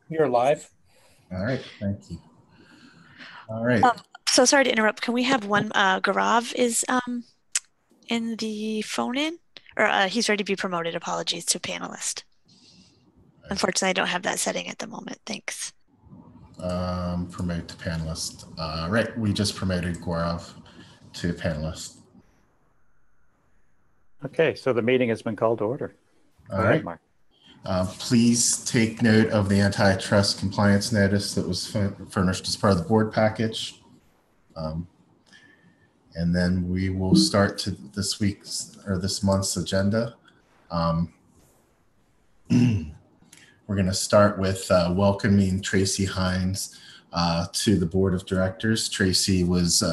You're live. All right, thank you. All right. Um, so sorry to interrupt. Can we have one? Gaurav is in the phone in, or he's ready to be promoted. Apologies to panelist. Unfortunately, I don't have that setting at the moment. Thanks. Promote to panelist. Right, we just promoted Gaurav to panelist. Okay, so the meeting has been called to order. All Go right. ahead, Mark. Please take note of the antitrust compliance notice that was furnished as part of the board package. And then we will start to this week's or this month's agenda. We're going to start with welcoming Tracy Hines to the board of directors. Tracy was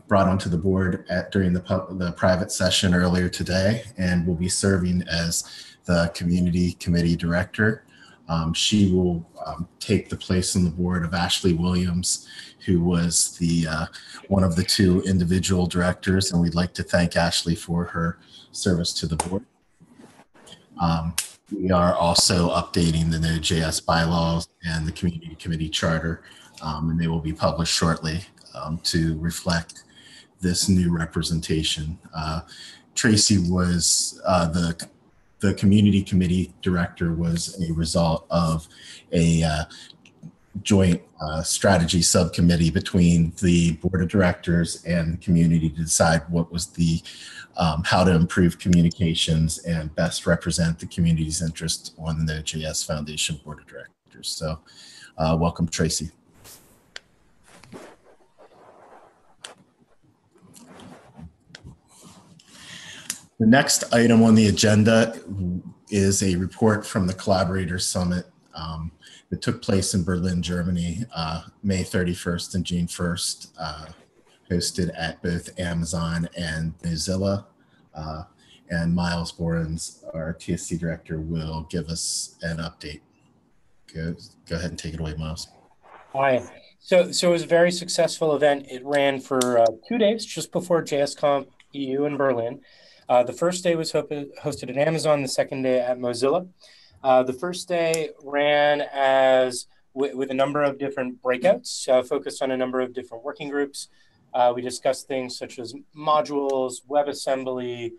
brought onto the board during the private session earlier today and will be serving as the community committee director. She will take the place on the board of Ashley Williams, who was the one of the two individual directors, and we'd like to thank Ashley for her service to the board. We are also updating the node.js bylaws and the community committee charter, and they will be published shortly to reflect this new representation. Tracy was the community committee director was a result of a joint strategy subcommittee between the board of directors and the community to decide what was the how to improve communications and best represent the community's interest on the Node.js Foundation Board of Directors. So welcome, Tracy. The next item on the agenda is a report from the Collaborator Summit that took place in Berlin, Germany, May 31st and June 1st, hosted at both Amazon and Mozilla. And Miles Borens, our TSC director, will give us an update. Go ahead and take it away, Miles. Hi. So it was a very successful event. It ran for 2 days just before JSConf EU in Berlin. The first day was hosted at Amazon, the second day at Mozilla. The first day ran with a number of different breakouts, focused on a number of different working groups. We discussed things such as modules, WebAssembly,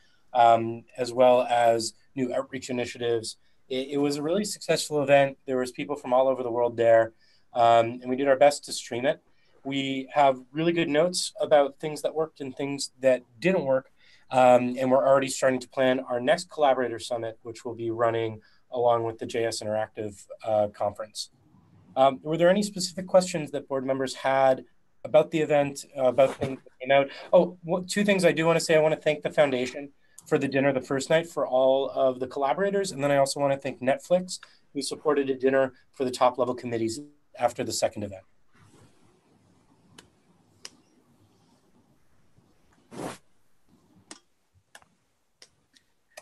as well as new outreach initiatives. It was a really successful event. There was people from all over the world there, and we did our best to stream it. We have really good notes about things that worked and things that didn't work, and we're already starting to plan our next Collaborator Summit, which will be running along with the JS Interactive conference. Were there any specific questions that board members had about the event, about things that came out? Oh, two things I do want to say. I want to thank the foundation for the dinner the first night for all of the collaborators. And then I also want to thank Netflix, who supported a dinner for the top level committees after the second event.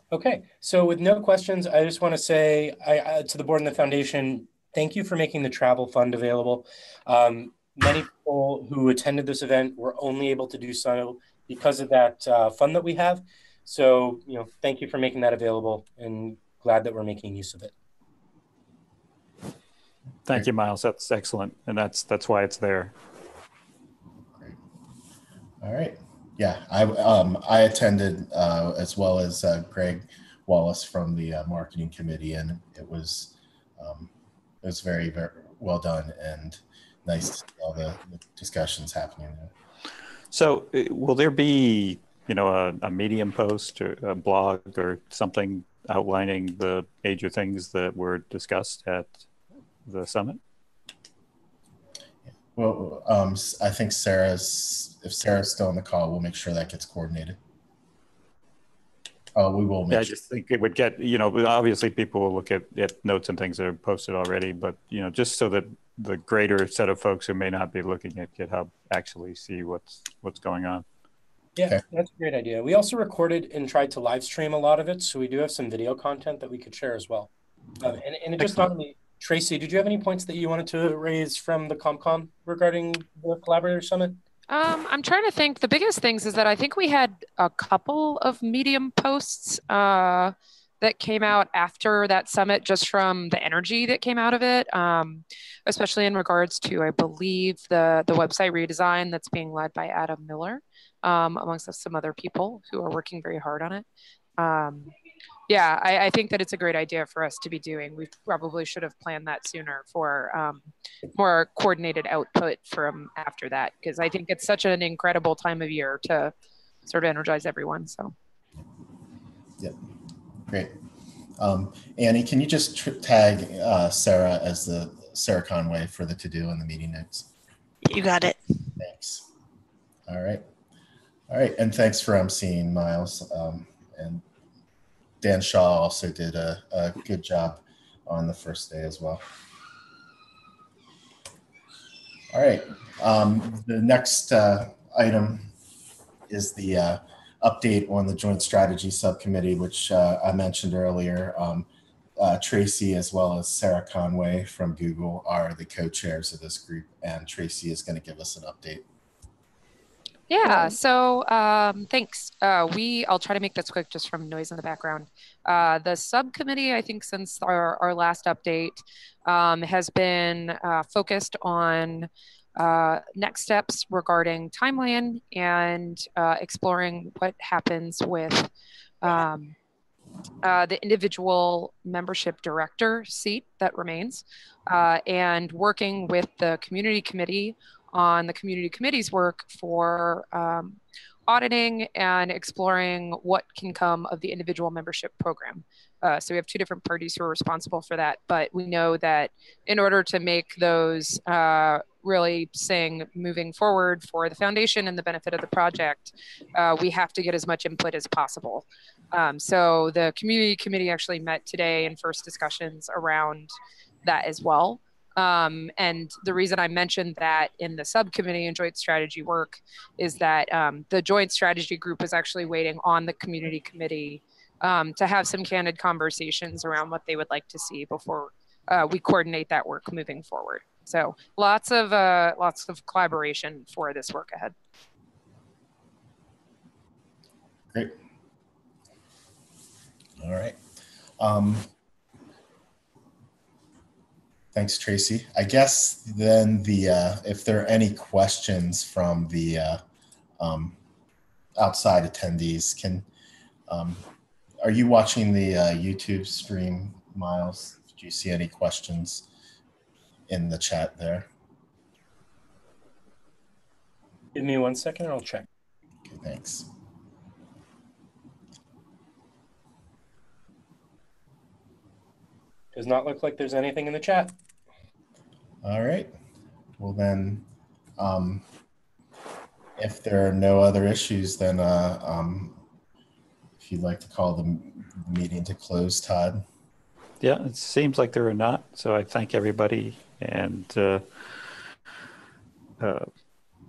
Okay, so with no questions, I just want to say to the board and the foundation, thank you for making the travel fund available. Many people who attended this event were only able to do so because of that fund that we have. So, thank you for making that available, and glad that we're making use of it. Thank you, Miles. That's excellent, and that's why it's there. Great. All right. Yeah, I attended as well as Greg Wallace from the marketing committee, and it was very, very well done and nice to see all the discussions happening there. So, will there be a Medium post or a blog or something outlining the major things that were discussed at the summit? Well, I think if Sarah's still on the call, we'll make sure that gets coordinated. We will make I just think it would get, obviously people will look at notes and things that are posted already, but, just so that the greater set of folks who may not be looking at GitHub actually see what's going on. Yeah, okay. That's a great idea. We also recorded and tried to live stream a lot of it, so we do have some video content that we could share as well. And it just not only, Tracy, did you have any points that you wanted to raise from the ComCon regarding the Collaborator Summit? I'm trying to think. The biggest things is that I think we had a couple of Medium posts that came out after that summit, just from the energy that came out of it, especially in regards to, I believe, the website redesign that's being led by Adam Miller, amongst some other people who are working very hard on it. Yeah, I think that it's a great idea for us to be doing. We probably should have planned that sooner for more coordinated output from after that, because I think it's such an incredible time of year to sort of energize everyone. So, Yep, great. Annie, can you just tag Sarah as the Sarah Conway for the to-do and the meeting notes? You got it. Thanks. All right. All right, and thanks for emceeing, Miles. And Dan Shaw also did a good job on the first day as well. All right, the next item is the update on the Joint Strategy Subcommittee, which I mentioned earlier. Tracy, as well as Sarah Conway from Google, are the co-chairs of this group, and Tracy is going to give us an update. yeah, so thanks. I'll try to make this quick just from noise in the background. The subcommittee, I think since our last update, has been focused on next steps regarding timeline and exploring what happens with the individual membership director seat that remains, and working with the community committee on the community committee's work for auditing and exploring what can come of the individual membership program. So we have two different parties who are responsible for that, but we know that in order to make those really sing moving forward for the foundation and the benefit of the project, we have to get as much input as possible. So the community committee actually met today in first discussions around that as well. And the reason I mentioned that in the subcommittee and joint strategy work is that the joint strategy group is actually waiting on the community committee to have some candid conversations around what they would like to see before we coordinate that work moving forward. So lots of collaboration for this work ahead. Great. All right. Thanks, Tracy. I guess then if there are any questions from the outside attendees, are you watching the YouTube stream, Miles? Do you see any questions in the chat there? Give me 1 second and I'll check. Okay, thanks. Does not look like there's anything in the chat. All right. Well then, if there are no other issues, then if you'd like to call the meeting to close, Todd. Yeah, it seems like there are not. So I thank everybody, and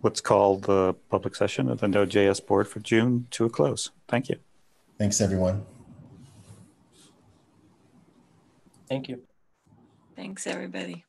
let's call the public session of the Node.js board for June to a close. Thank you. Thanks, everyone. Thank you. Thanks, everybody.